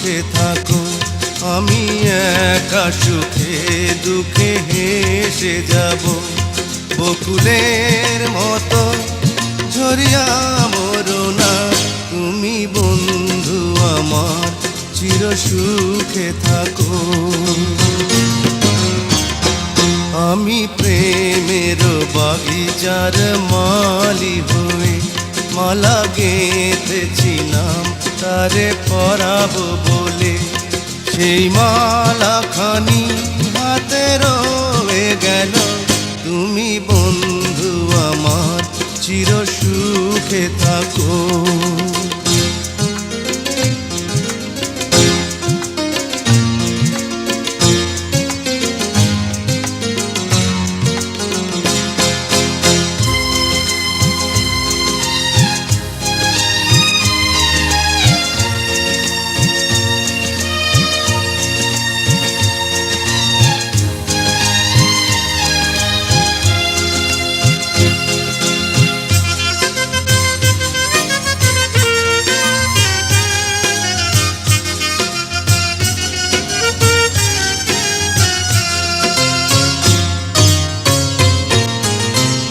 সুখে থাকো, আমি একা সুখে দুঃখে হেসে যাব। বকুলের মতো ঝরিয়া মরো না, তুমি বন্ধু আমার চির সুখে থাকো। আমি প্রেমের বাগিচার মালি হয়ে মালা গেঁথেছিলাম তারে পরাবো বলে, সেই মালা খানি হাতে রয়ে গেল, তুমি বন্ধু আমার চির সুখে থাকো।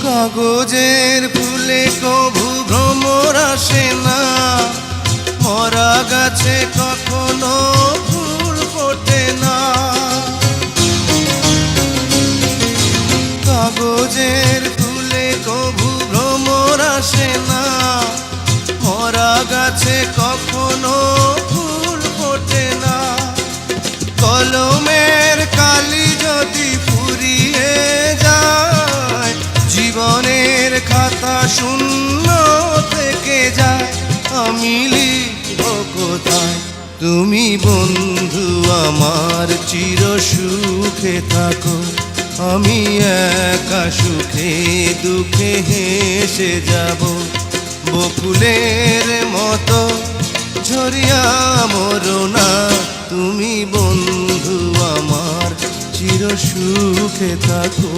কাগজের ফুলে কভু ভ্রমর আসে না, মরা গাছে কখনো ফুল ফোটে না। কাগজের ফুলে কভু ভ্রমর আসে না, মরা গাছে কখনো ফুল ফোটে না। কলমের কালি যদি ফুরিয়ে যায়, জীবনের খাতা শূন্য থেকে যায়, আমি লিখব কোথায়, তুমি বন্ধু আমার চির সুখে থাকো, আমি একা সুখে দুঃখে হেসে যাব। বকুলের মতো ঝরিয়া মরো না, তুমি বন্ধু আমার চির সুখে থাকো।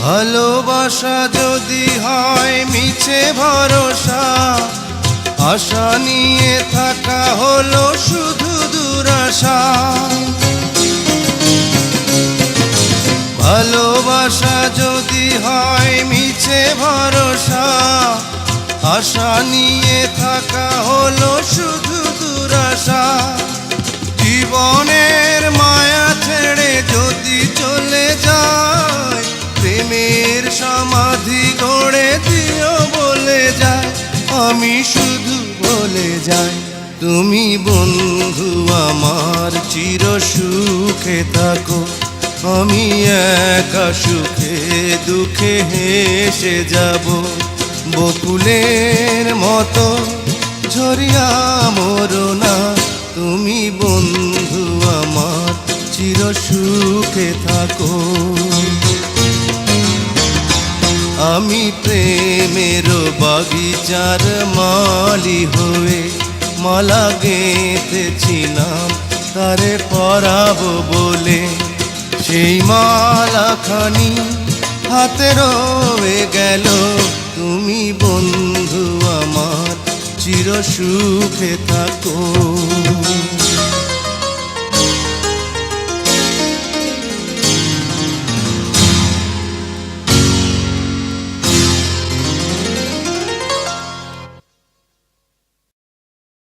ভালোবাসা যদি হয় মিছে ভরসা, আশা নিয়ে থাকা হলো শুধু দুরাশা। ভালোবাসা যদি হয় মিছে ভরসা, আশা নিয়ে থাকা হলো শুধু দুরাশা। জীবনের মায়া ছেড়ে যদি চলে যায়, প্রেমের সমাধি গড়ে দিও বলে যায়, আমি শুধু বলে যাই, তুমি বন্ধু আমার চির সুখে থাকো, আমি একা সুখে দুঃখে হেসে যাব। বকুলের মতো ঝরিয়া মরো না, তুমি বন্ধু আমার চির সুখে থাকো। আমি প্রেমের বাগিচার মালি হয়ে মালা গেঁথেছিলাম তারে পরাবো বলে, সেই মালা খানি হাতে রয়ে গেল, তুমি বন্ধু আমার চির সুখে থাকো।